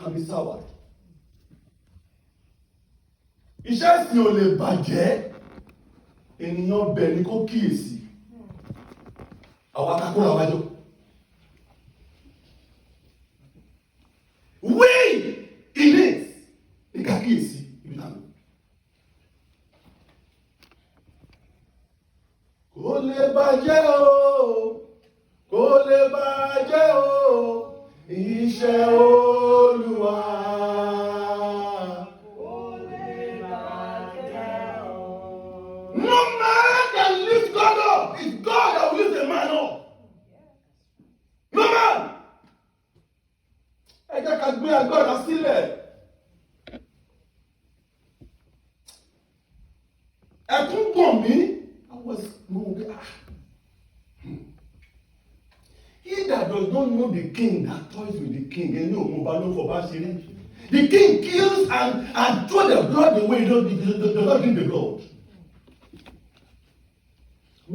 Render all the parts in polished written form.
can be soured. Iṣẹ́ ẹ̀sìn ò lè bàjẹ́, ènìyàn bẹ̀ ni kó kíyèsí. Àwọn akakúrò àwájọ. We in it, ní ká kíyèsí ibi náà. Kò lè bàjẹ́ o, kò lè bàjẹ́ o, iṣẹ́ Olúwa. Kò lè bàjẹ́ o. No man can lift God up. It's God that will lift a man up. No man. Ẹ jẹ́ ká gbé agbára sílẹ̀. Ẹkún pọ̀ mí. He that does not know the king that toys with the king, the king kills and throws the blood away, he does not drink the blood.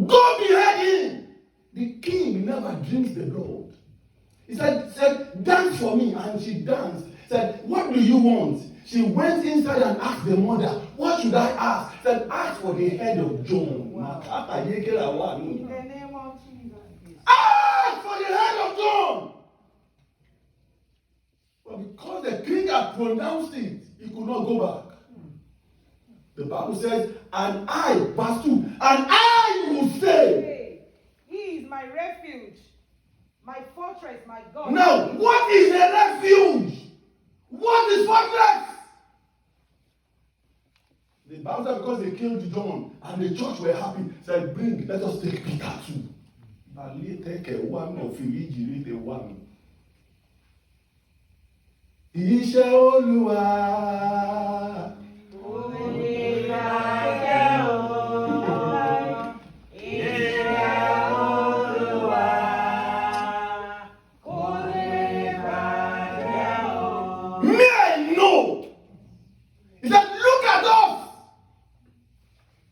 Go behead him. The king never drinks the blood. He said, dance for me, and she danced. Said, what do you want? She went inside and asked the mother, what should I ask? Said, ask for the head of John. Wow. In the name of Jesus. Ask for the head of John. But because the king had pronounced it, he could not go back. The Bible says, and I, verse 2, and I will say, He is my refuge, my fortress, my God. Now, what is a refuge? What is fortress? The Bible said because they killed John and the church were happy, said, bring, let us take Peter too. Iṣẹ́ Olúwa.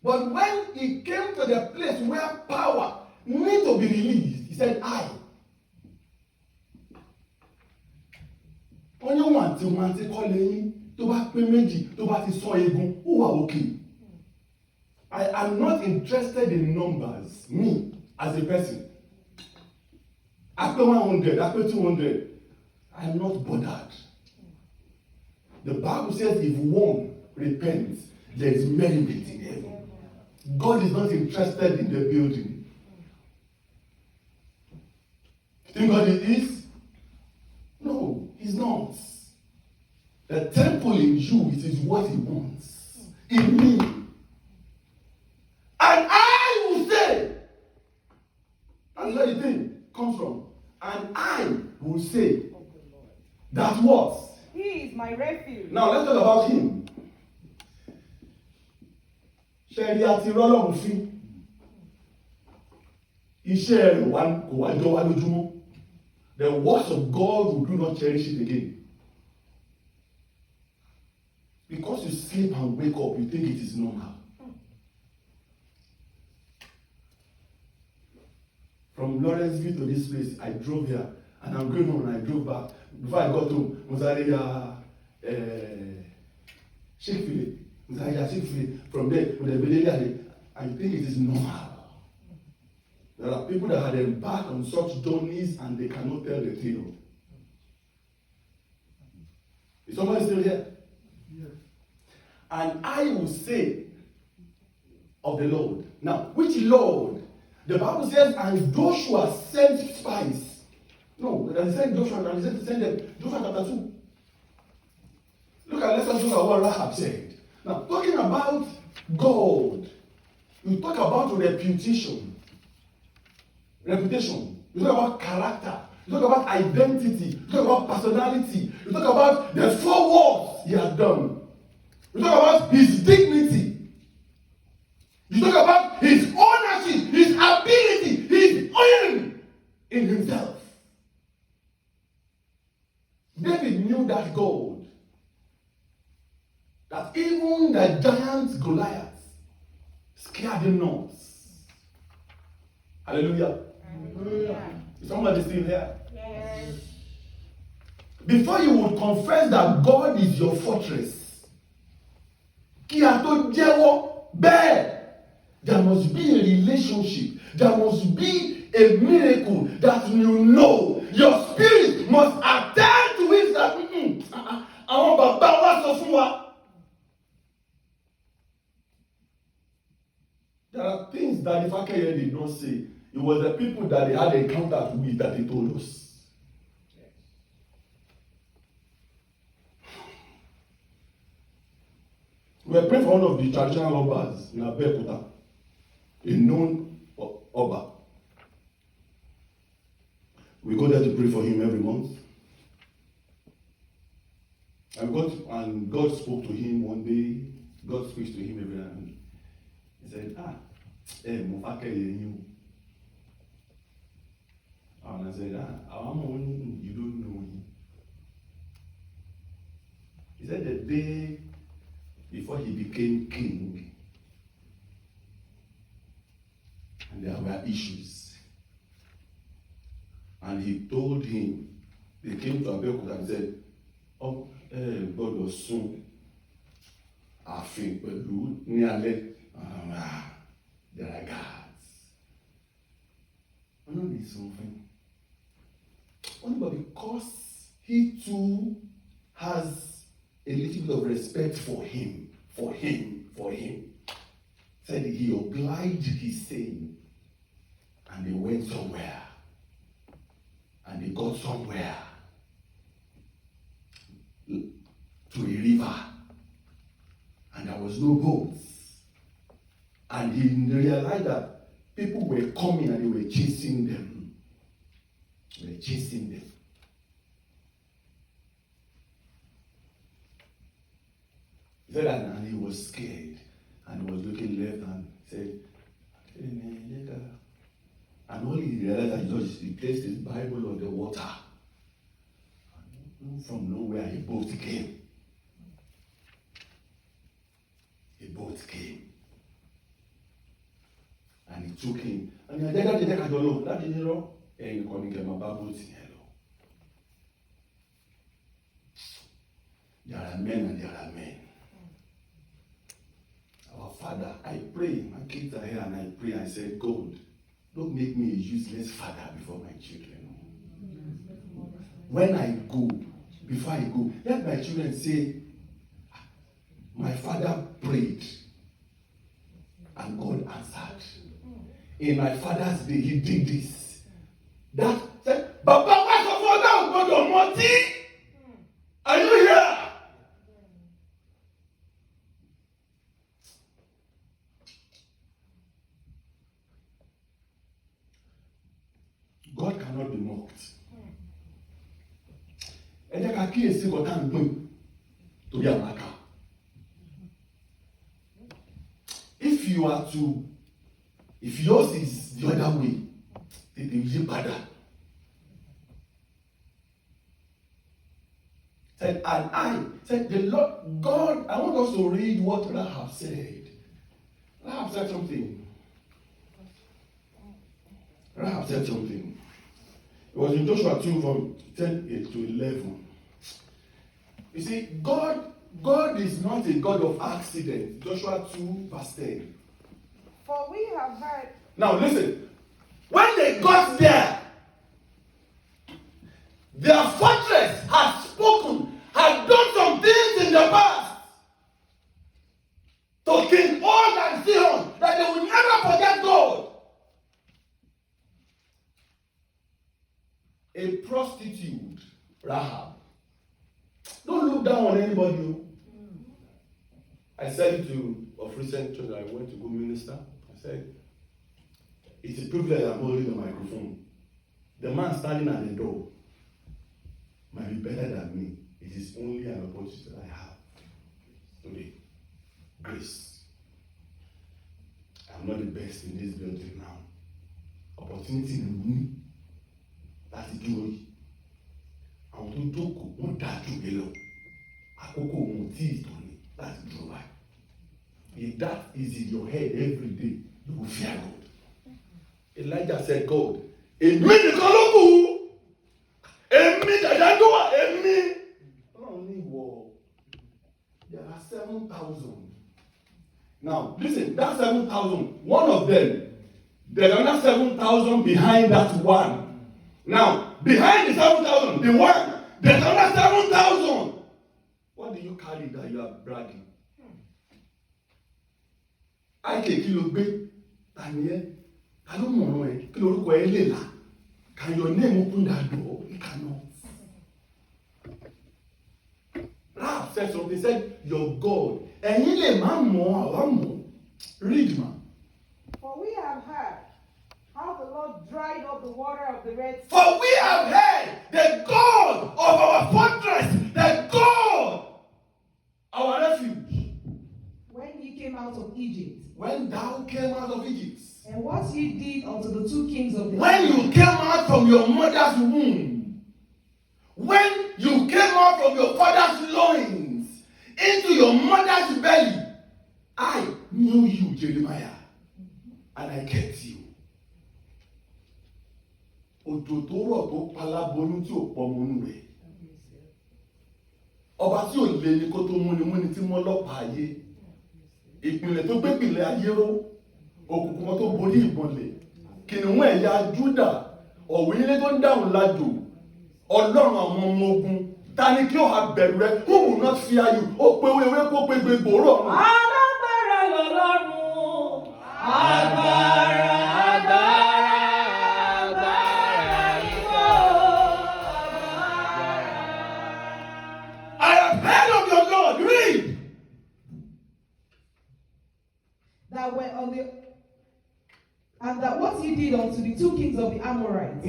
But when he came to the place where power needs to be released, he said, I. Onye wanti kọ́ lẹ́yìn tó bá pé méjì tó bá ti sọ egun ó wà okay. I am not interested in numbers, me as a person. After 100, after 200, I am not bothered. The Bible says if one repents, there is merriment in heaven. God is not interested in the building. Think God is? No, he's not. The temple in you, it is what he wants. In me. And I will say, that's where the thing comes from. And I will say, that what? He is my refuge. Now let's talk about him. Ṣẹ́rí àti rọ́lọ́run fín. Iṣẹ́ rẹ̀ kò wá jọ wá lójúmọ́. The works of God will do not cherish it again. Because you sleep and wake up, you think it is normal. From Lawrenceville to this place, I drove here, and I'm going home, and I drove back. Before I got to Mozarea, Shakespeare. From there, with the village, I think it is normal. There are people that had embarked on such journeys and they cannot tell the tale. Is somebody still here? Yes. And I will say of the Lord. Now, which Lord? The Bible says, and Joshua sent spies. No, it sent Joshua, and he said to send them. Joshua chapter 2. Let's look at what Rahab said. Now, talking about God, you talk about reputation. You talk about character. You talk about identity. You talk about personality. You talk about the 4 works he has done. You talk about his dignity. You talk about his ownership, his ability, his own in himself. David knew that God. That even the giant Goliath scared him not. Hallelujah. Hallelujah. Is somebody still here? Yes. before you would confess that God is your fortress, kí a tó jẹ́wọ́ bẹ́ẹ̀, there must be a relationship. There must be a miracle that you know. Your spirit must attend to it that àwọn bàbá wa sọ fún wa. There are things that Ifakeye did not say. It was the people that they had encounter with that they told us. We were praying for one of the traditional Obas in Abeokuta, a known Oba. We go there to pray for him every month. And God spoke to him one day. God speaks to him every night. He said, Mufakeye you. And I said, you don't know him. He said the day before he became king, and there were issues. And he told him, they came to Abeokuta and said, God was soon. I think, but there are gods. I know this something. Only but because he too has a little bit of respect for him. Said he obliged his saying, and they went somewhere, and they got somewhere to a river, and there was no boats, and he realized that people were coming and they were chasing them. He said that, and he was scared, and he was looking left and said, and all he realized that he placed his Bible on the water. And from nowhere, a boat came. And he took him. And he said, there are men and there are men. Our Father, I pray, my kids are here, and I pray, I said, God, don't make me a useless father before my children. When I go, before I go, let my children say, my father prayed, and God answered. In my father's day, he did this. That said, Baba, what's your father? God Almighty? Are you here? God cannot be mocked. If you are to, if yours is the other way, it will be better. Said, and I said, the Lord God, I want us to read what Rahab said. Rahab said something. It was in Joshua 2 from 10 to 11. You see, God is not a God of accident. Joshua 2 verse 10. For we have heard. Now listen. When they got there, their fortress had spoken, had done some things in the past to King Og and Sihon that they will never forget God. A prostitute, Rahab. Don't look down on anybody. I said it to a recent church I went to go minister. I said, it's a privilege I'm holding the microphone. The man standing at the door might be better than me. It is only an opportunity that I have today. Grace. I'm not the best in this building now. Opportunity in me. Láti dúró yìí. Àwọn tó jókòó wọ́n dá jù mí lọ. Àkókò òun tí ìtàn ni láti dúró báyìí. If that is in your head every day, you will fear God. Elijah said, God, èmi nìkan ló kù. Èmi dàda tó wà, èmi. There are 7,000. Now, listen, that 7,000, one of them, there's another 7,000 behind that one. Now, behind the 7,000, the one, there's another 7,000. What do you carry that you are bragging? Ike kí ló gbé tani ẹ ta ló mọ̀ràn ẹ kí lórúkọ ẹ lè là can your name open that door? It cannot. Ralph said something, he said your God ẹ̀yin lè má mọ̀ àwa mọ̀. Read ma. For we have heard how the Lord dried up the water of the Red Sea. For we have heard the God of our fortress, the God, our refuge. When ye came out of Egypt. When thou came out of Egypt. And what ye did unto the two kings of the when you came out from your mother's womb, when you came out from your father's loins into your mother's belly, I knew you, Jeremiah, and I kept you. Òjò tó rọ̀ tó palábonú tí ò pọ̀ mọ́nú rẹ̀. Ọba tí ò lè ní kó tó múni tí mọ́ lọ́pàá ayé. Ìpìlẹ̀ tó gbépìlẹ̀ ayé ró. Òkùnkùn wọn tó borí ìbọnlẹ̀. Kìnìún ẹ̀yà Júdà. Ọ̀wìnlẹ̀ tó ń dáhùn lájò. Ọlọ́run àwọn ọmọ ogun. Ta ni kí ó ha bẹ̀rù rẹ? Who will not fear you? Ó pe wéwé kó pe gbégbó rọ̀. Alágbára lọ́lọ́run. Agbára, agbára. That were on the and that what he did unto the two kings of the Amorites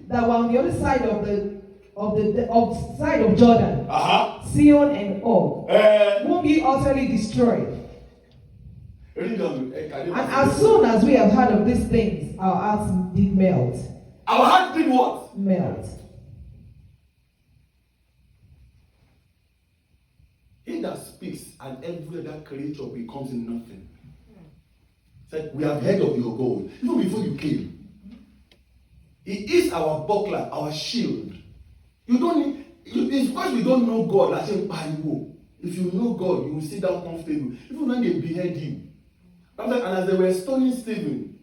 that were on the other side of the side of Jordan, Sihon and Og, whom he utterly destroyed. And as soon as we have heard of these things, our hearts did melt. Our hearts did what? Melt. He that speaks and every other creature becomes nothing. Said, we have heard of your God. Even before you came. He is our buckler, our shield. You don't need, it's because you don't know God. I say, if you know God, you will sit down comfortable. Even when they behead you. And as they were stoning Stephen,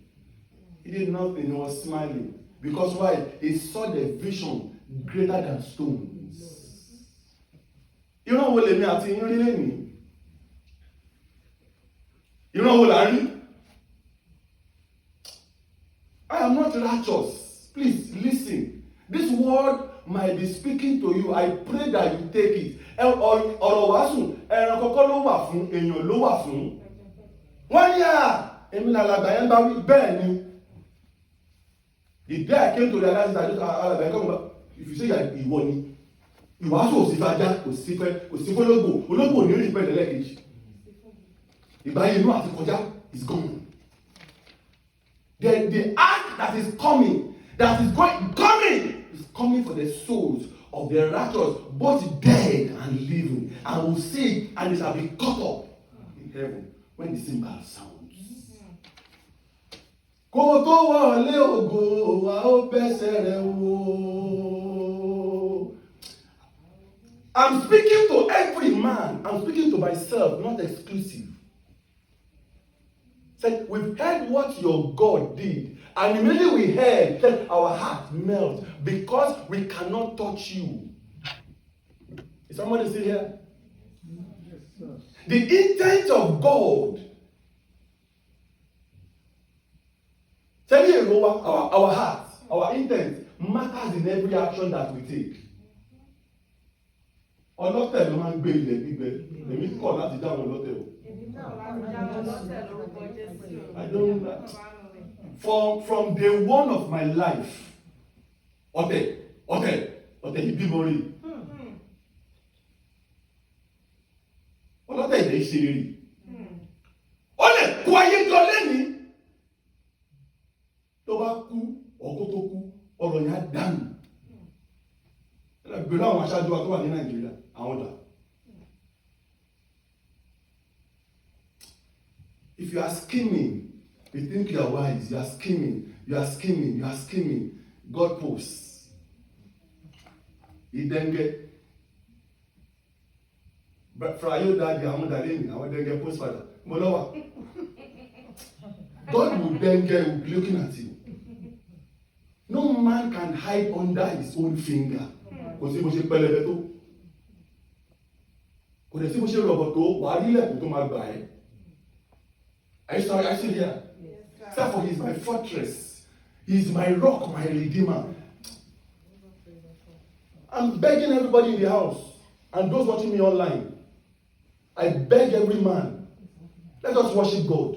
he did nothing. He was smiling. Because why? He saw the vision greater than stones. You know what I mean? You know what I mean? I am not righteous. Please listen. This word might be speaking to you. I pray that you take it. Ọ̀rọ̀ wàásù ẹran kọ́kọ́ ló wà fún èèyàn ló wà fún. Wọ́n yà èmi náà alàgbà yẹn bá wí bẹ́ẹ̀ ni. The day I came to realize that alàgbà yẹn kọ́ mi if you say ìwọ ni ìwàásù òsì fàájà kò sí fẹ́ ológbò ní orí ìpẹ́ ìdẹ́lẹ́kejì. Ìgbà yẹn inú àti kọjá is gone. The act that is coming is coming for the souls of the righteous, both dead and living, and will see it, and it shall be caught up in heaven when the cymbal sounds. Kó tó wọlé ògo wa ó bẹ́sẹ̀ rẹ̀ wò. I'm speaking to every man. I'm speaking to myself, not exclusive. Said, we've heard what your God did. And immediately we heard that our heart melt because we cannot touch you. Is somebody still here? Yes, sir. The intent of God. Tell you our heart, our intent matters in every action that we take. Ọlọ́tẹ̀ ló máa ń gbé ilẹ̀ gbígbẹ. Èmi kọ̀ láti dáhùn ọlọ́tẹ̀ o. I don't know. From day one of my life, ọ̀tẹ̀ ìbímọ rí. Ọlọ́tẹ̀ ilẹ̀ ìṣeré rí. Ó lè kó ayé jọ lẹ́ni. Tó bá kú, ọkọ tó kú, ọ̀rọ̀ yẹn á dànù. Gbèrò àwọn aṣáájú wa tó wà ní Nàìjíríà, àwọn dà. If you are scheming, you think you are wise, you are scheming. God posts. Ìdẹ́ngẹ́. But Frayo daddy, I'm Dalini, I want to get postfather. Molowa. God will then be looking at you. No man can hide under his own finger. Kò sí bó ṣe pẹlẹbẹ tó. Kò dẹ̀ sí bó ṣe rọ̀bọ̀ tó, wà á rí ilẹ̀kùn tó máa gbà ẹ́. Are you sorry? Are you still here? Yes, Therefore, he is my fortress. He is my rock, my redeemer. I'm begging everybody in the house and those watching me online. I beg every man, let us worship God.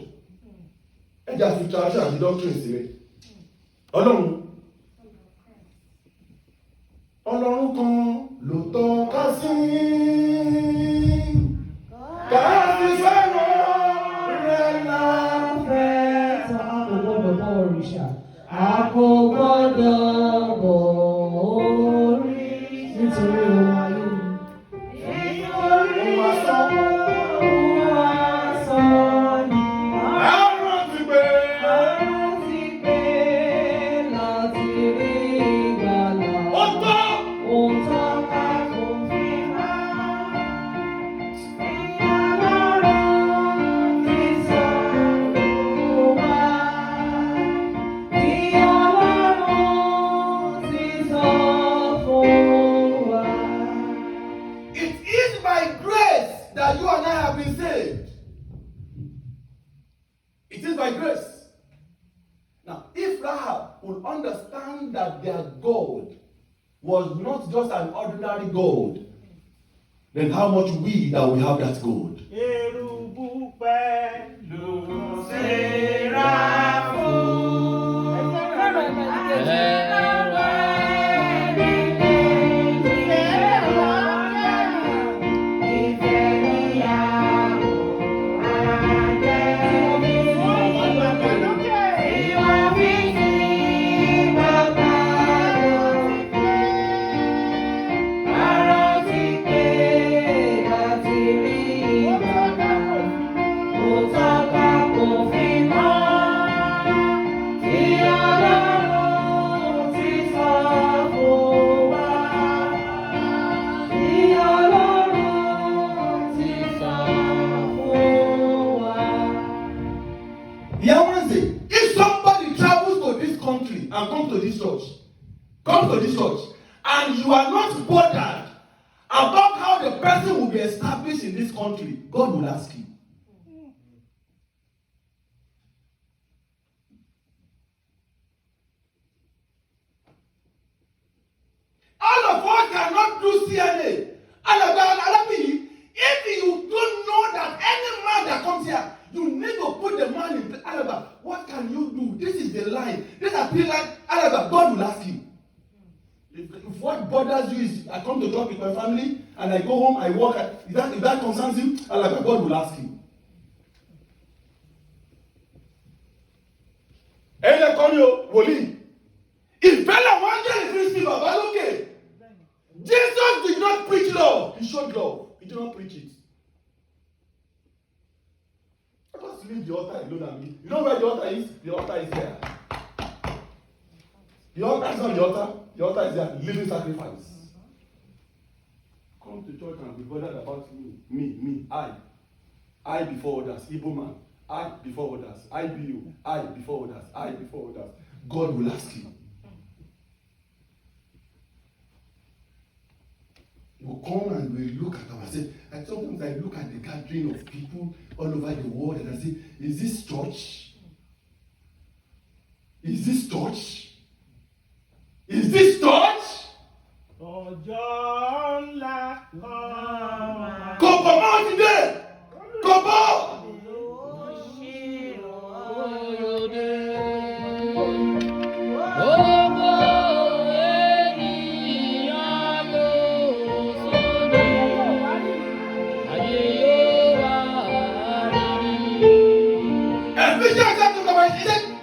Ẹ jẹ́ àfi tradition àti doctrine sílẹ̀. Ọlọ́run kan ló tọ́ ká sí. Ká sí sẹ́wọ̀n rẹ̀ láfẹ́. a kò gbọ́dọ̀ bọ òrìṣà. A kò gbọ́dọ̀ bọ orí nítorí ohun ayé mi. Nítorí ohun asán ni. Àrùn ti gbé. Láti gbé láti rí ìgbàlà. Ó tọ́. Ohun tó ká kò fi máa. Ọlọ́run ti sọ fún wa. Ọlọ́run ti sọ fún wa. It is by grace that you and I have been saved. It is by grace. Now, if Rahab would understand that their God was not just an ordinary God, then how much we that we have that God? Erùbù pẹ̀lú Séráfù. If somebody travels to this country and comes to this church, and you are not bothered about how the person will be established in this country, God will ask you. All of us cannot do CNA. If you don't know that any man that comes here, you need to put the man in Alaba. What can you do? This is the line. This appeal line. Alaba, God will ask you. If what bothers you is I come to talk with my family and I go home, I work. If that concerns you, Alaba, God will ask you. Ẹ̀yin ẹ̀kọ́ ni o, wòlíì. Ìfẹ́lẹ̀ wọn jẹ́ ìfísí bàbá lókè. Jesus did not preach love. He showed love. He did not preach it. Just leave the altar alone and me. You know where the altar is? The altar is there. The altar is not the altar. The altar is there. Living sacrifice. Come to church and be bothered about me, I before others. Igbo man, I before others. I be you, I before others. I before others. God will ask you. We come and we look at ourselves. And sometimes I look at the gathering of people all over the world and I say, is this church? Is this church? Is this church? Ọjọ́ ńlá kan. Kò bọ̀ mọ́ ti dé! Kò bọ̀!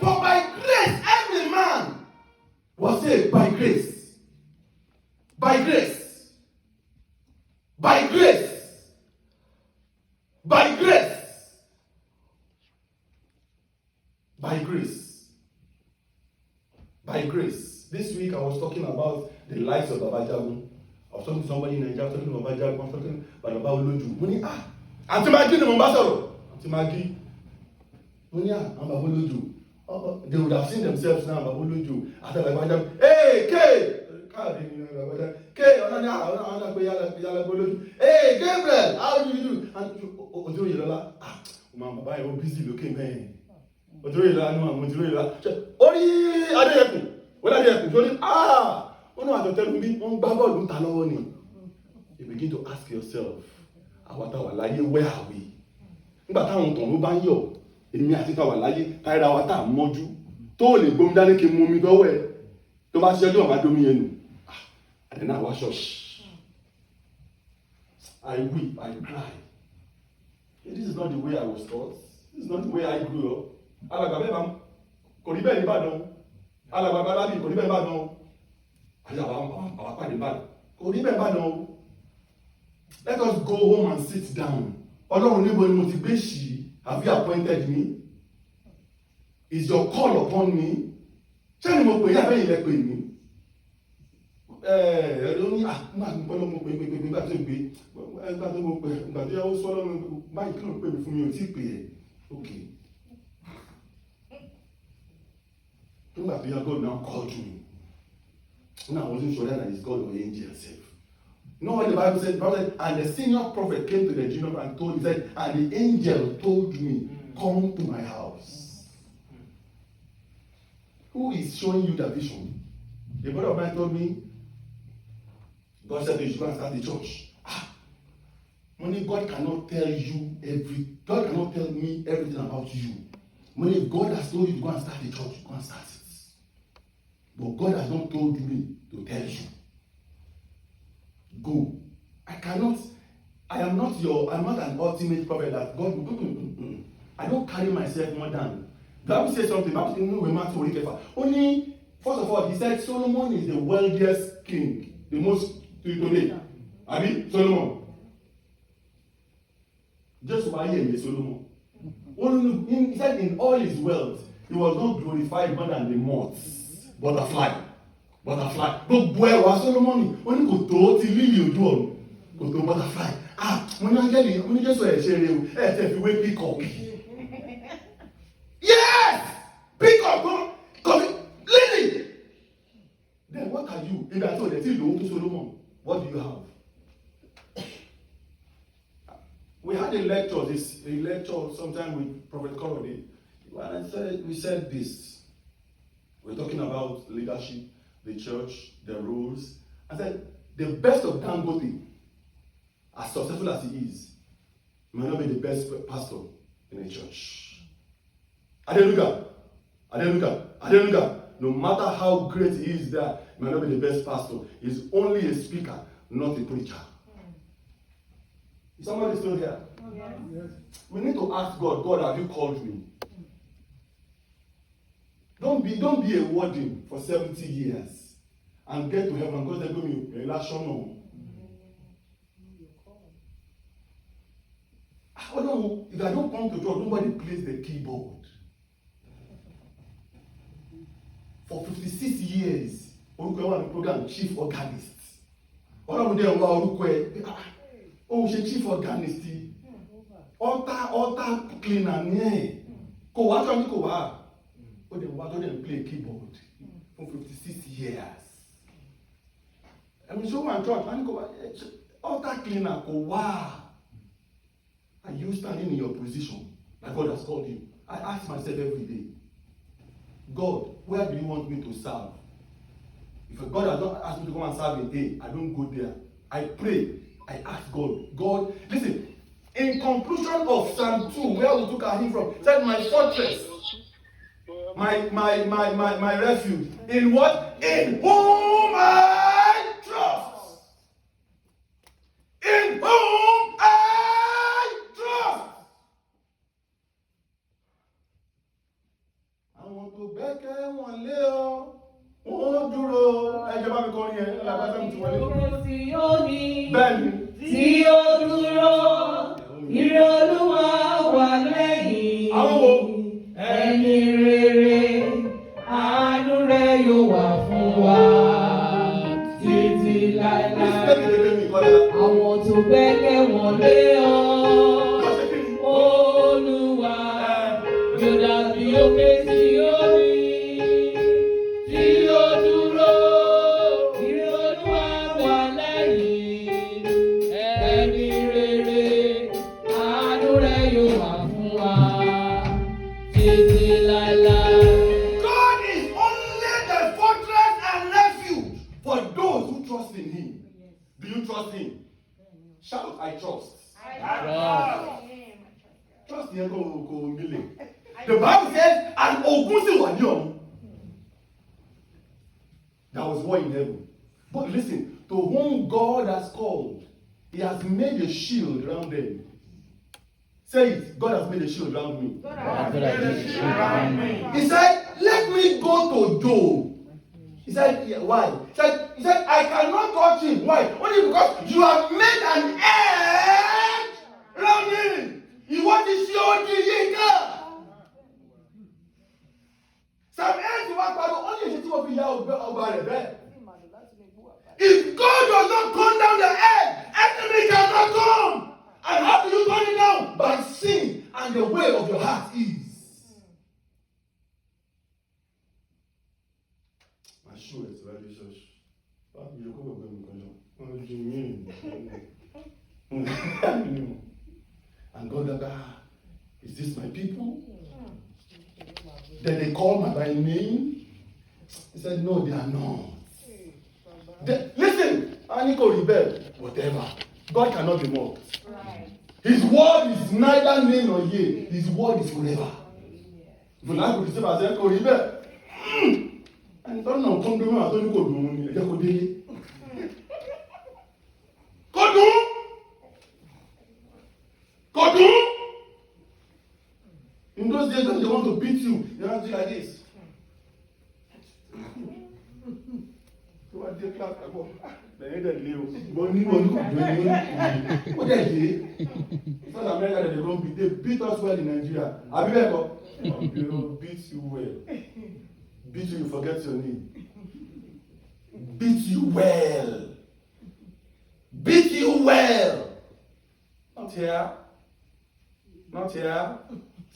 For by grace, every man was saved by grace. By grace. By grace. By grace. By grace. By grace. This week I was talking about the lives of Baba Jagun. I was talking to somebody in Nigeria, I was talking to Baba Jack, I was talking to Baba Oloju. Mo ní Aunty Maggie ni mo bá sọ̀rọ̀. Aunty Maggie. Mo ní Baba Oloju. They would have seen themselves now, Baba Oloju. After Baba Jack, hey, K! K! Baba Oloju. Hey, Gabriel, how do you do? And Ojo Yelola, Baba yẹn ó busy lókè mẹ́rin. Ojo Yelola ni mo Ojo Yelola. Orí Adéyẹkùn, wọ́n Adéyẹkùn tó ní wọ́n náà àjọtẹ́lu bí wọ́n gbá bọ́ọ̀lù ń ta lọ́wọ́ ni. You begin to ask yourself, àwọn táwa láyé where are we? Nígbà táwọn tàn ló bá ń yọ̀, èmi àti táwa láyé táyà wa tá à ń mọ́jú tó lè gbómi dání kí n mú omi lọ́wọ́ ẹ̀ tó bá ṣiṣẹ́ tó wà bá domi yẹn nù. And then I was church. I weep, I cry. This is not the way I was taught. This is not the way I grew up. Alàgbà bẹ́ẹ̀ bá kò rí bẹ́ẹ̀ ní Ìbàdàn. Alàgbà bẹ́ẹ̀ kò rí bẹ́ẹ̀ Ìbàdàn. Àwọn apàdé Ìbàdàn. Kò rí bẹ́ẹ̀ Ìbàdàn. Let us go home and sit down. Ọlọ́run níbo ni mo ti gbé ṣì? Have you appointed me? Is your call upon me? Ṣé ni mo pè é abẹ́yìn lẹ pè mí? Ló ní máa ń pẹ́ lọ́mọ pé gbà tó gbé gbà tó mo pè gbà tó yẹ ó sọ lọ́run báyìí kí ló pè mí fún mi ò tí ì pè é. Okay. Nígbà tó yẹ God now called me. When I wasn't sure that it's God or angel self. You know what the Bible said? And the senior prophet came to the junior prophet and told him, said, and the angel told me, come to my house. Who is showing you the vision? The brother of mine told me, God said you should go and start the church. Money, God cannot tell you God cannot tell me everything about you. Money, God has told you to go and start the church, go and start it. But God has not told me to tell you. Go. I am not an ultimate prophet that God, I don't carry myself more than. The Bible says something, only, first of all, he said Solomon is the wealthiest king, the most today. Abi, Solomon. Just why he Solomon. Only, he said in all his wealth, he was not glorified more than the moths. Butterfly. Gbogbo ẹwà Solomoni ó ní kò tó ti lílì ojú ọ̀run kò tó butterfly. Mo ní ángẹ́lì mo ní Jésù ẹ̀ ṣe eré o ẹ̀ tẹ̀ fi wé peacock. Yes! Peacock kọ́fí lílì. Then what are you? Ìgbà tó o dẹ̀ tí ìlú tó Solomon, what do you have? We had a lecture sometime with Prophet Korode. And we said this. We're talking about leadership, the church, the rules. I said, the best of Dangote, as successful as he is, might not be the best pastor in a church. Hallelujah. No matter how great he is there, he might not be the best pastor. He's only a speaker, not a preacher. Is somebody still here? Yes. We need to ask God, have you called me? Don't be a warden for 70 years and get to heaven because they're going to relation. If I don't come to church, nobody plays the keyboard. For 56 years, Oruko was the program chief organist. Chief organist. Altar cleaner. But they were going to play keyboard for 56 years. And we show one church, altar cleaner, are you standing in your position that God has called you? I ask myself every day, God, where do you want me to serve? If God has not asked me to come and serve a day, I don't go there. I pray, I ask God, listen, in conclusion of Psalm 2, where we took our hymn from, said, my fortress, my refuge. In what? In whom I trust. In whom I trust. I want to back one little. Oh, dúró. Ẹ jẹ́ bá mi kọrin yẹn. Lábàtà mi ti wọlé. Bẹ́ẹ̀ni. Tí ó dúró, ire Olúwa wà lẹ́yìn. Àwọn wo? Ẹni rere, àánú rẹ̀ yóò wà fún wa. wọ̀n lé ọ. Olúwa yóò dàbí òkè Síónì tí ó dúró. Ìrè Olúwa wà lẹ́yìn ẹni rere. Àánú rẹ̀ yóò wà fún wa títí láéláé. God is only the fortress and refuge for those who trust in Him. Do you trust Him? Shout, I trust. Trust yẹn kò nílé. The Bible says, and ogun sì wà ní ọ̀run. There was war in heaven. But listen, to whom God has called, He has made a shield around them. Say it, God has made a shield around me. He said, let me go to Job. He said, yeah, why? He said, I cannot touch him. Why? Only because you have made an edge around him. You want to show the yeager. Some edge you want to only a city of the. If God does not turn down the edge, enemy cannot come. And how do you turn it down? By sin and the way of your heart is. My shoe is very church. You go with me, what do you mean? And God said, is this my people? Then they called me by name. He said, no, they are not. Listen, Aniko rebel, whatever. God cannot be mocked. Right. His word is neither nay nor yea. His word is forever. If you like to receive as Aniko rebel, and don't know, come to me, I don't go do it. Go do it. Go do. Go do. In those days when they want to beat you, they want to do like this. So I did class, I go, they ain't that little. Money, what they did? South America, they don't beat. They beat us well in Nigeria. Have you ever? They don't beat you well. Beat you, you forget your name. Beat you well. Beat you well. Not here. Not here.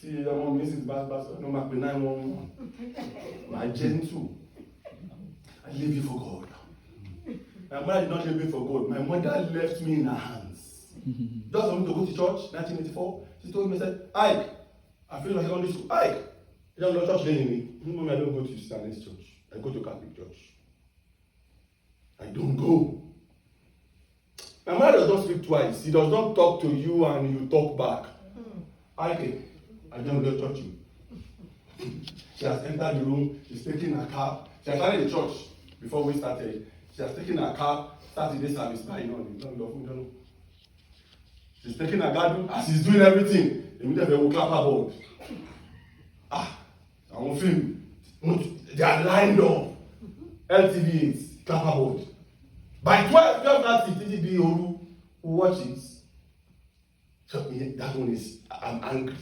See, your mom Mrs. Bass, no matter 911. My gentle. I leave you for God. My mother did not leave me for God. My mother left me in her hands. Just for me to go to church, 1984, she told me, said, Ike, I feel like I'm on this school. Ike, you don't go to church anyway. No, I don't go to Sister church. I go to Catholic church. I don't go. My mother does not speak twice. He does not talk to you and you talk back. Ike, I don't go to church. She has entered the room. She's taking her cap. She has started the church before we started. She has taken her cap, started this service by no. She's taking her garden as she's doing everything. Immediately will clap her board. I won't film. They are lined up. LTVs, clap her board. By 12:30, TTB Oru who watches. So that one is, I'm angry.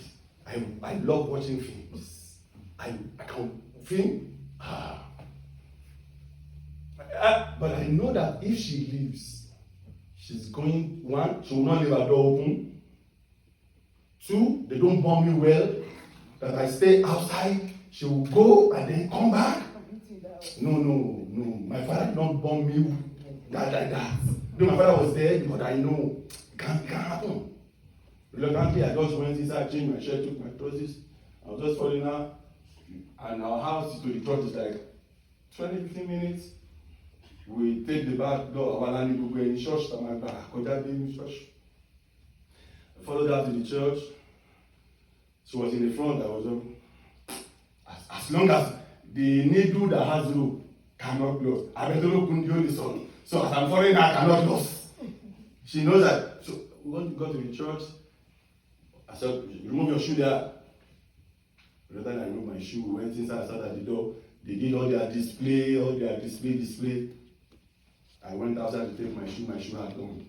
I love watching films. I can't film. But I know that if she leaves, she's going, one, she will not leave her door open. Two, they don't bomb me well. That I stay outside, she will go and then come back. No. My father did not bomb me like that. No, my father was there because I know it can't happen. Reluctantly, I just went inside, changed my shirt, took my trousers. I was just falling out. And our house to the church is like 20-15 minutes. We take the back door, our land, we go in church, in church. I followed her to the church. She was in the front. I was as long as the needle that has rope cannot close. I better not put the only son. So as I'm following her, I cannot close. She knows that. So when we got to the church, I said, remove your shoe there. Rather than I remove my shoe, we went inside, I sat at the door. They did all their display. I went outside to take my shoe had gone.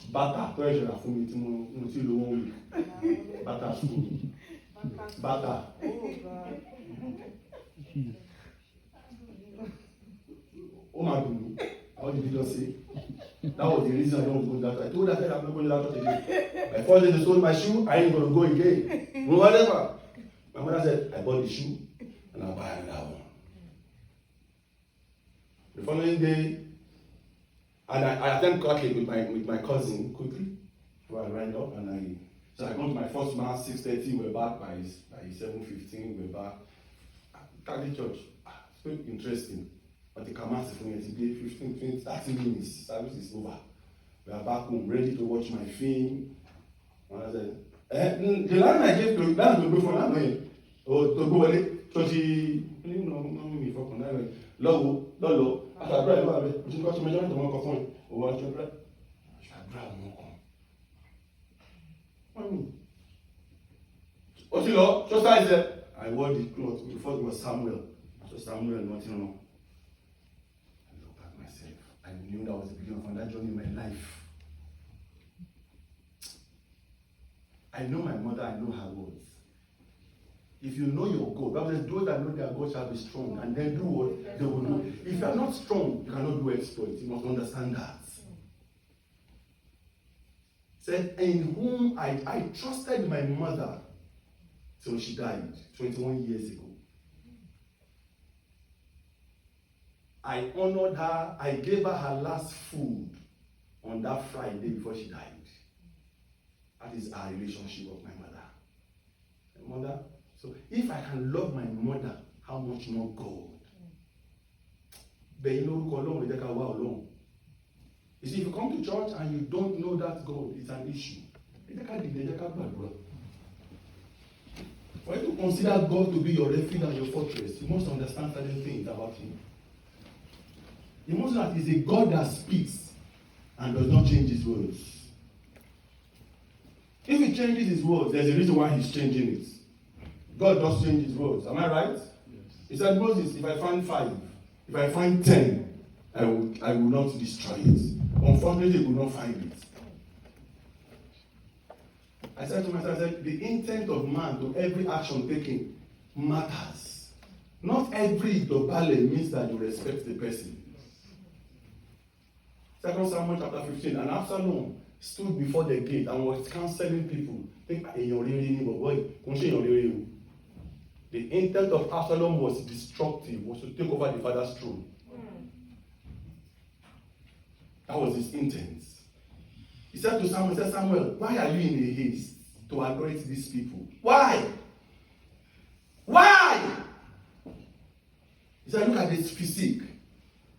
Bata, treasure for me to the 1 week. Bata school. Bata. Oh my God. How did you just say? That was the reason I don't go to that church. I told that church I'm not going to that church again. By 4 days they stole my shoe, I ain't going to go again. Whatever. My mother said, I bought the shoe and I'll buy another one. The following day, and I attend Catholic with my cousin quickly. So I ran up and so I go to my first mass, 6:30, we're back by 7:15, we're back. Catholic church, it's very interesting. But the Kamasi from today, 15, 20, 30 minutes, service is over. We are back home, ready to watch my film. And I said, the line I gave to you, that's the go from that way. Or to go away, churchy, Lolo, after I pray, which is what you mentioned to one coffin, or what you pray. I shall grab more. What's it, Lord? Just like that. I wore the clothes before it was Samuel. So Samuel, nothing wrong. I looked at myself. I knew that was the beginning of that journey in my life. I know my mother, I know her words. If you know your God, Bible says, those that know their God shall be strong, and then do what they will do. If you are not strong, you cannot do exploits. You must understand that. Said, in whom I trusted my mother till she died 21 years ago. I honored her. I gave her her last food on that Friday before she died. That is our relationship with my mother. My mother. So if I can love my mother, how much more God? But you know, you see, if you come to church and you don't know that God, it's an issue. For you to consider God to be your refuge and your fortress, you must understand certain things about Him. You must know that He's a God that speaks and does not change His words. If He changes His words, there's a reason why He's changing it. God does change His words. Am I right? Yes. He said, Moses, if I find 5, if I find 10, I will not destroy it. Unfortunately, we will not find it. I said to myself, the intent of man to every action taken matters. Not every dobale means that you respect the person. 2 Samuel chapter 15, and Absalom stood before the gate and was counseling people. The intent of Absalom was destructive, was to take over the father's throne. That was his intent. He said to Samuel, Samuel, why are you in a haste to anoint these people? Why? Why? He said, look at his physique.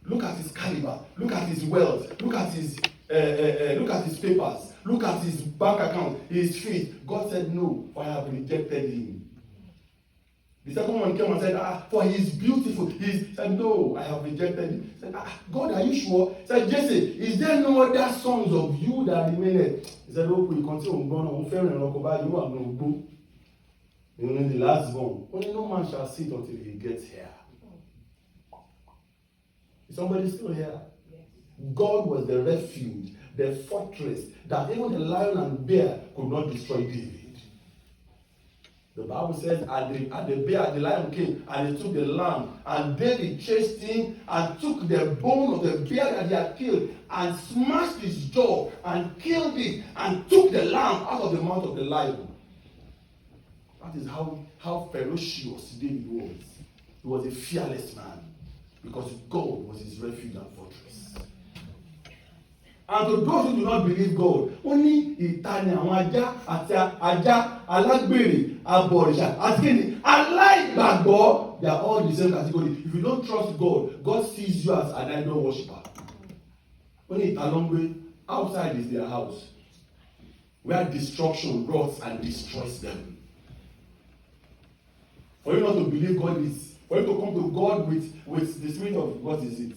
Look at his caliber. Look at his wealth. Look at his papers. Look at his bank account, his feet. God said, no, for I have rejected him. The second one came and said, for he is beautiful. He said, no, I have rejected him. He said, God, are you sure? He said, Jesse, is there no other sons of you that remain? He said, oh, we continue on fair and Rokoba, you are no go. In the last born, only no man shall sit until he gets here. Is somebody still here? Yes. God was the refuge, the fortress, that even the lion and bear could not destroy David. The Bible says, at the lion came, and he took the lamb, and David chased him, and took the bone of the bear that he had killed, and smashed his jaw, and killed it, and took the lamb out of the mouth of the lion. That is how ferocious David was. He was a fearless man, because God was his refuge and fortress. And to those who do not believe God, only ìtani àwọn ajá àti ajá alágbèrè abọ̀rìṣà àti kíni aláìgbàgbọ́, they are all the same category. If you don't trust God, God sees you as an idol worshiper. Only ìtalọ́ngbé, outside is their house, where destruction rots and destroys them. For you not to believe God is, for you to come to God with the spirit of, what is it?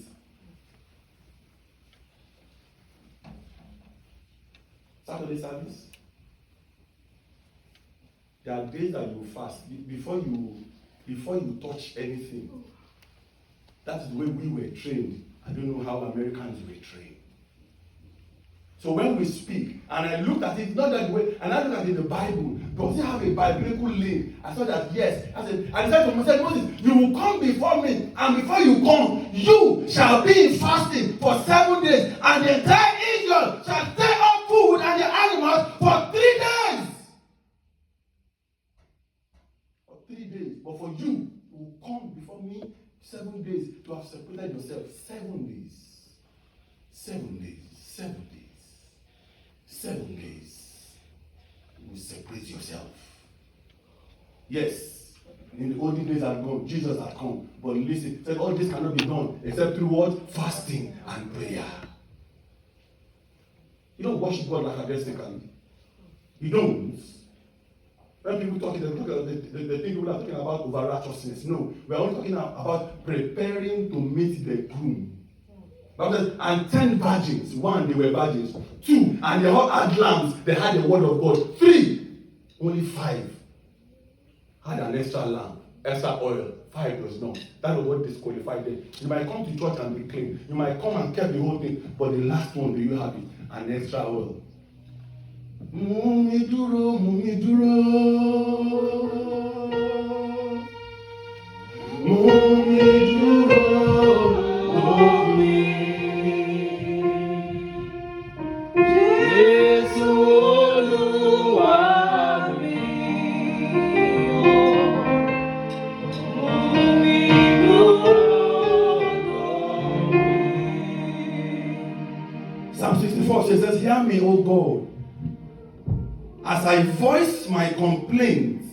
Saturday service. There are days that you fast before you touch anything. That's the way we were trained. I don't know how Americans were trained. So when we speak, and I looked at it, not that way, and I looked at it in the Bible Does he have a biblical link? I saw that yes. I said, and he said to Moses, you will come before me, and before you come, you shall be in fasting for 7 days, and the entire Israel shall stay on food and the animals for 3 days. For 3 days. But for you, you will come before me 7 days to have separated yourself. 7 days. 7 days. 7 days. 7 days. You will separate yourself. Yes, in the olden days had gone, Jesus had come. But listen, said all this cannot be done except through what? Fasting and prayer. You don't worship God like lackadaisically. You don't. When people talking, they think people are talking about over righteousness. No, we are only talking about preparing to meet the groom. And 10 virgins. 1, they were virgins. 2, and they all had lambs. They had the word of God. 3, only 5 had an extra lamb, extra oil. 5 does not. That was what disqualified them. You might come to church and be clean. You might come and keep the whole thing, but the last one, do you have it? An extra oil. Mumi duro, mumi duro. Mumi duro, mumi. Jésù Olúwa mi, mú mi dúró lórí. Psalm 64 says, hear me, O God, as I voice my complaints.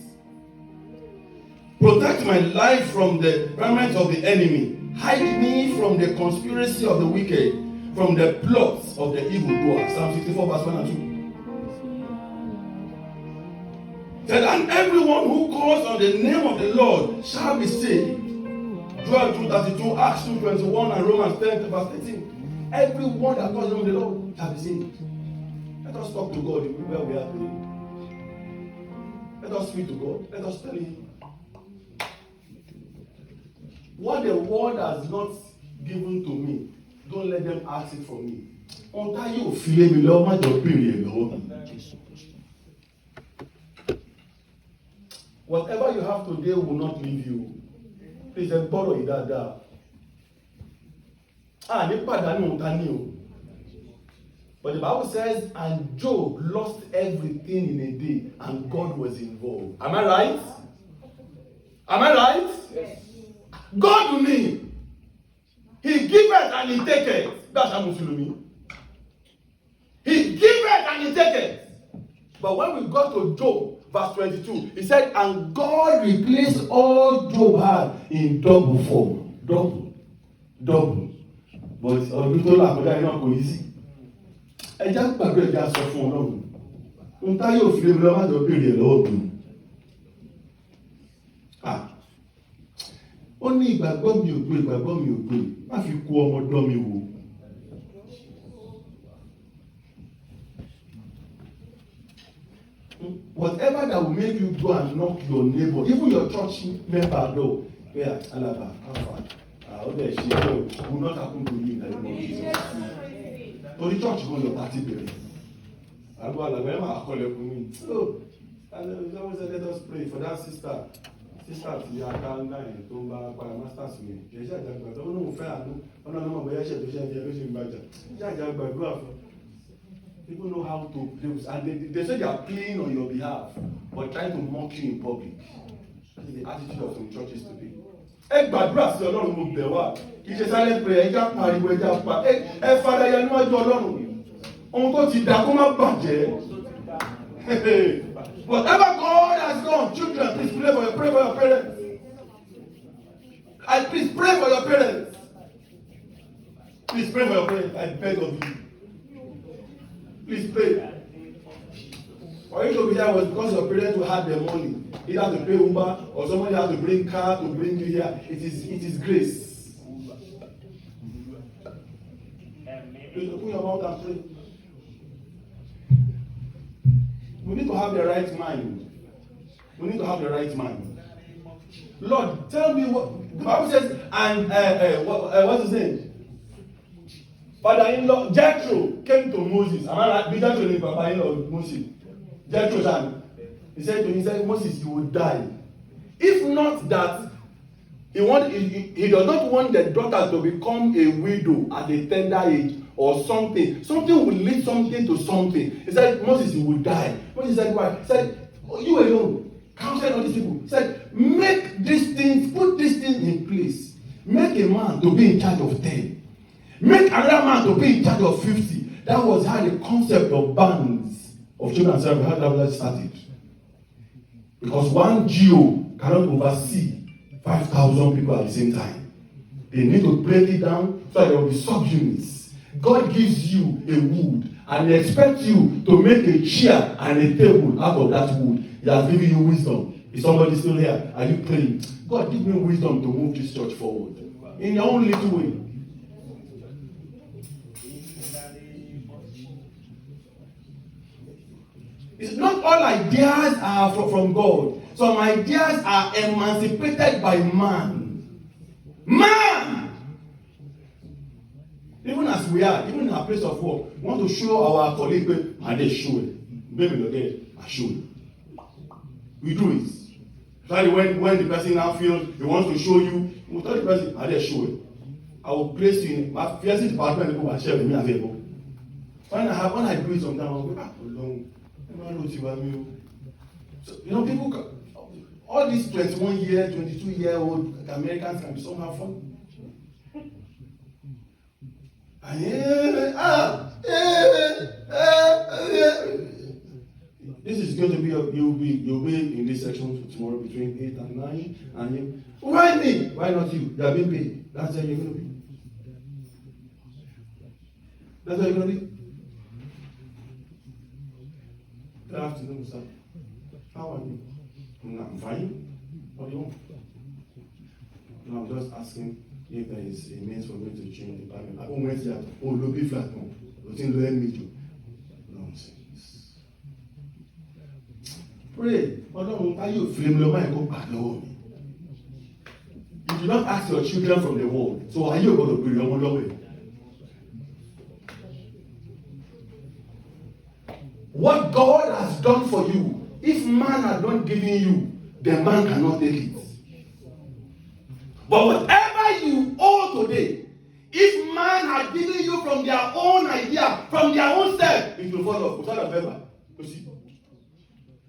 Protect my life from the garments of the enemy. Hide me from the conspiracy of the wicked, from the plots of the evildoer. Psalm 64 verse 1 and 2. Said, and everyone who calls on the name of the Lord shall be saved. Joel 2:32, Acts 2:21, and Romans 10 verse 13. Everyone that calls on the Lord shall be saved. Let us talk to God where we are today. Let us speak to God. Let us tell Him what the world has not given to me. Don't let them ask it from me. Until you feel me, Lord, my job period. Whatever you have today will not leave you. Please borrow it that. But the Bible says, and Job lost everything in a day, and God was involved. Am I right? Am I right? Yes. God will mean. He giveth and He taketh. That's how Muslimi. He giveth and He taketh. But when we got to Job, verse 22, he said, and God replaced all Job had in double form. Double. But ọdún tó làkọjá iná kò yí sí. Ẹja gbàgbé ẹja sọ fún Ọlọ́run. Ohun tá yóò fi lé mi lọ́wọ́ àjọ béèrè ẹ̀ lọ́wọ́ mi. Ó ní ìgbàgbọ́ mi ò gbé. Má fi kú ọmọ ọ̀dọ̀ mi wò. Whatever that will make you go and knock your neighbor, even your church member door, yeah, Alaba, how far? She will not happen to you in the name of Jesus. To the church go your party period. I go Alaba, I call you. So, let us pray for that sister. Sister, you are down there in Tomba, Master's me. People know how to play with, and they say they are playing on your behalf, but trying to mock you in public. That is the attitude of some churches today. Gbàdúrà sí Ọlọ́run mo bẹ̀ wá. Kì í ṣe silent prayer, ẹja pariwo, ẹja pa. Fada ya níwájú Ọlọ́run. Ohun tó ti dà kó má bàjẹ́. Whatever God has done, children, please pray for your parents. Please pray for your parents. Please pray for your parents. I beg of you. Please pray. For you to be here was because your parents will have their money. Either to pay Uber or somebody has to bring car to bring you here. It is grace. Please open your mouth and pray. We need to have the right mind. Lord, tell me what the Bible says, and what's his name? Father-in-law Jethro came to Moses. Am I right? Be Jethro in Papa-in-law Moses. Jethro son. He said to him, he said, Moses, you will die. If not that, he does not want the daughter to become a widow at a tender age or something. Something will lead something to something. He said, Moses, you will die. Moses said, why? He said, oh, you alone. Counsel all these people. He said, make these things, put these things in place. Make a man to be in charge of 10. Make another man to be in charge of 50. That was how the concept of bands of children and servants, how that started. Because one GO cannot oversee 5,000 people at the same time. They need to break it down so that there will be subunits. God gives you a wood and He expects you to make a chair and a table out of that wood. He has given you wisdom. Is somebody still here? Are you praying? God, give me wisdom to move this church forward. In your own little way. It's not all ideas are from God. Some ideas are emancipated by man. Man! Even as we are, even in our place of work, we want to show our colleague, and they show it. Baby, okay, I show it. We do it. Especially when the person now feels he wants to show you, we tell the person, and they show it. I will place you in my fiercest department, people will share with me available. When I do it sometimes, I'll go, alone. So, people, all these 21-year, 22-year-old Americans can be somehow fun. This is going to be you'll be in this section tomorrow between 8 and 9, and why me? Why not you? You are being paid. That's how you're going to be. That's how you're going to be. Good afternoon, sir. How are you? I'm fine. What do you want? No, I'm just asking if there is a means for me to change the department. I went there. Oh, lobby flat. No, nothing let me do. Nonsense. Pray. Ọlọ́run táyé òfin ló máa ń kó pàdé lọ́wọ́ mi. You do not ask your children from the world, so are you going to bring your own lọ́wọ́? What God has done for you, if man had not given you, the man cannot take it. But whatever you owe today, if man had given you from their own idea, from their own self, it will fall off. Without a paper. You see?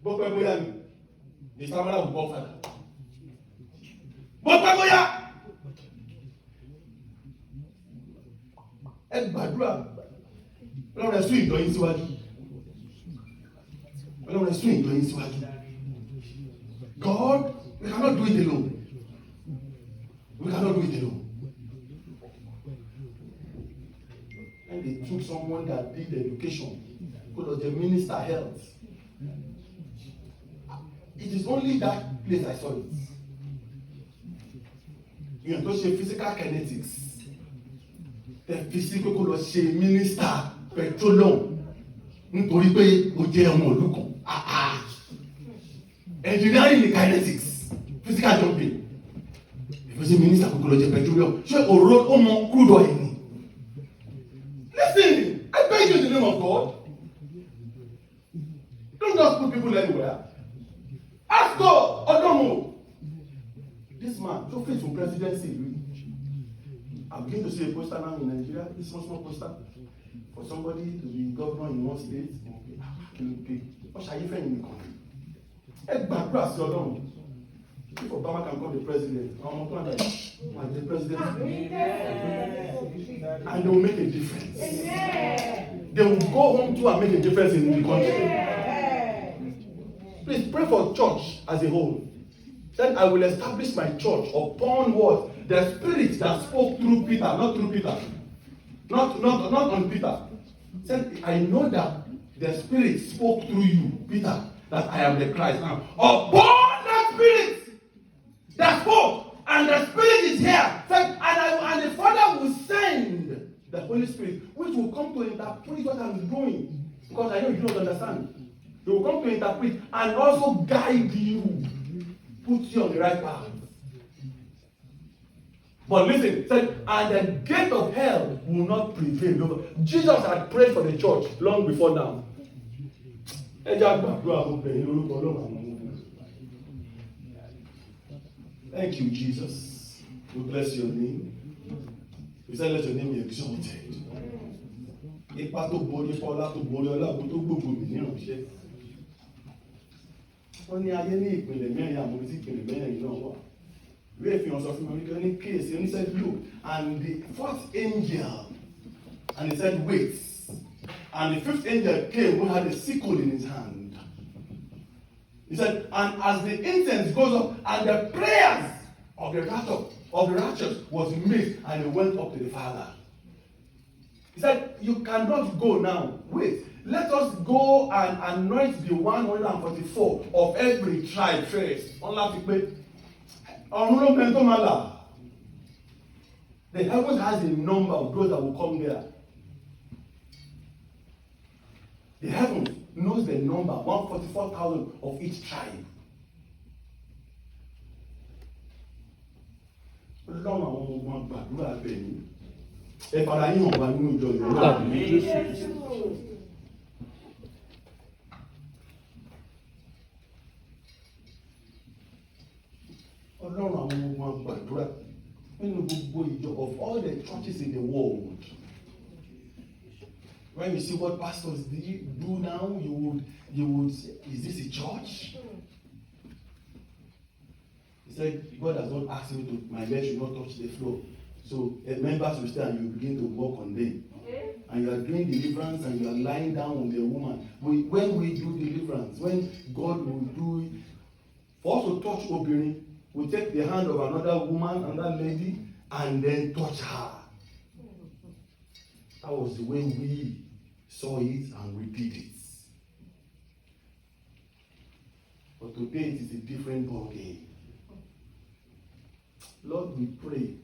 But the stamina will go further. But ẹ gbàdúrà Ọlọ́run ẹ sún ìjọ yín síwájú. Ọlọ́run ẹ sún ìjọ yín síwájú. God, we cannot do it alone. We cannot do it alone. And they took someone that did education, who was the minister of health. It is only that place I saw it. You know, to say physical kinetics. The physical kò lọ ṣe minister petroleum nítorí pé ó jẹ́ ọmọ ìlú kan. Engineering ni kinetics, physical jumping. If you say minister kò lọ ṣe petroleum, ṣé òró ó mọ crude oil ni? Listen, I beg you in the name of God. Don't just put people anywhere. Ask God, Odomo. This man, so fit for presidency. I'm going to see a poster now in Nigeria. This small poster for somebody to be governor in one state. What shall you find in the country? Gbàdúrà sí Ọlọ́run. If Obama can become the president, I'm going to the president, and they will make a difference. They will go home too and make a difference in the country. Please pray for church as a whole. Then I will establish my church upon what? The spirit that spoke through Peter, not through Peter. Not on Peter. Said, I know that the spirit spoke through you, Peter, that I am the Christ now. Upon that spirit that spoke, and the spirit is here. Said, and the Father will send the Holy Spirit, which will come to interpret what I'm doing. Because I know you don't understand. He will come to interpret and also guide you. Put you on the right path. But listen, said, and the gate of hell will not prevail over. Jesus had prayed for the church long before now. ẹ jẹ́ àgbàdúrà mo bẹ̀ yín lórúkọ Ọlọ́run àwọn ọmọ ogun. Thank you, Jesus. We bless your name. We say let your name be exalted. Ipa tó borí ipa ọlá tó borí ọlá àbò tó gbogbo mi ní ìránṣẹ́. Wọ́n ní ayé ní ìpìlẹ̀ mẹ́rin àwọn tí ìpìlẹ̀ mẹ́rin náà wà. Ìwé ìfihàn sọ fún mi wípé ní kéèsì oníṣẹ́ look and the fourth angel and he said wait and the fifth angel came who had a sickle in his hand. He said and as the incense goes up and the prayers of the righteous was made and he went up to the Father. He said, you cannot go now. Wait. Let us go and anoint the 144 of every tribe first. The heaven has a number of those that will come there. The heaven knows the number, 144,000 of each tribe. Ọlọ́run àwọn ọmọ ogun gbàdúrà bẹ̀yìn. Ẹ fara yín hàn wá nínú ìjọ ìlú náà. Ọlọ́run àwọn ọmọ ogun gbàdúrà nínú gbogbo ìjọ of all the churches in the world. When you see what pastors do now, you would say, is this a church? He said, God has not asked me to, my leg should not touch the floor. So members will stand and you begin to walk on them. And you are doing deliverance and you are lying down on the woman. When we do deliverance, when God will do it, for us to touch Obìnrin, we take the hand of another woman, another lady, and then touch her. That was the way we saw it and we did it. But today it is a different ballgame. Lord, we pray.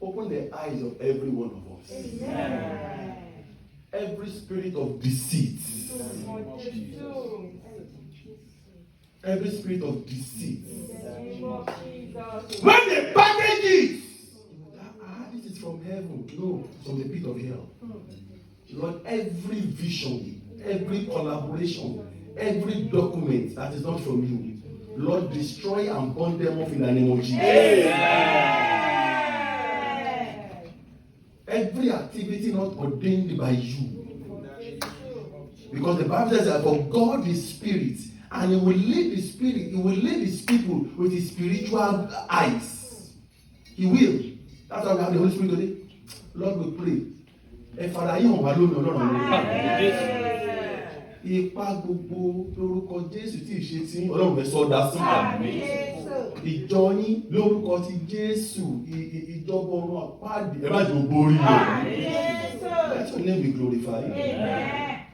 Open the eyes of every one of us. Amen. Every spirit of deceit. Every spirit of deceit. When they package it, this is from heaven. No, from the pit of hell. Lord, every vision, every collaboration, every document that is not from you, Lord, destroy and burn them off in the name of Jesus. Amen. Every activity not ordained by you. Because the Bible says that for God is spirit, and He will lead the spirit, He will lead His people with His spiritual eyes. He will. That's why we have the Holy Spirit today. Lord, we pray. Ipa gbogbo lórúkọ Jésù tí ìṣe tí Ọlọ́run fẹ́ sọ dá sí ìjọ yín lórúkọ ti Jésù ìjọba ọ̀run àpáàdé ẹ má jẹ́ borí rẹ̀. Let your name be glorified.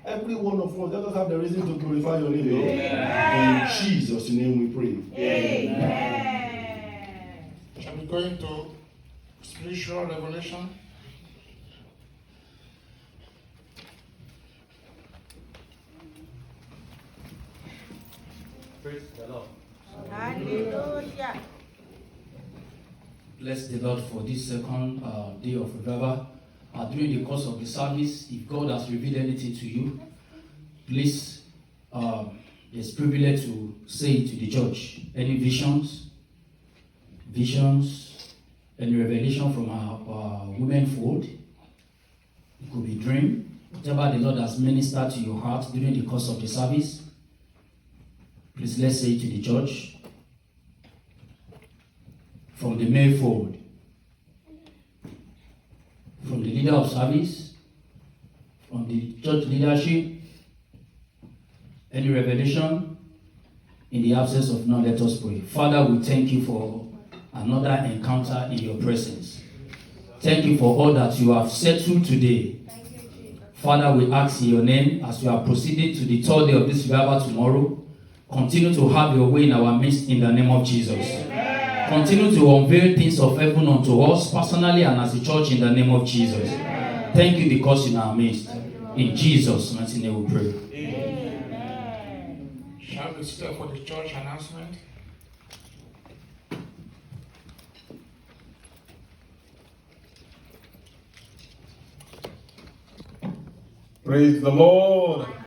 Every one of us, let us have the reason to glorify your name. In Jesus' name we pray. Amen. Shall we go into spiritual revelation? Praise the Lord. Hallelujah. Bless the Lord for this second day of revival. During the course of the service, if God has revealed anything to you, please, it's privilege to say it to the church. Any visions, any revelation from our women fold, it could be dream, whatever the Lord has ministered to your heart during the course of the service. Please, let's say it to the church. From the male fold, from the leader of service, from the church leadership, any revelation, in the absence of none, let us pray. Father, we thank you for another encounter in your presence. Thank you for all that you have settled today. Father, we ask in your name, as we are proceeding to the third day of this revival tomorrow, continue to have your way in our midst in the name of Jesus. Amen. Continue to unveil things of heaven unto us personally and as a church in the name of Jesus. Amen. Thank you because in our midst. In Jesus' mighty name we pray. Amen. Shall we stay for the church announcement? Praise the Lord.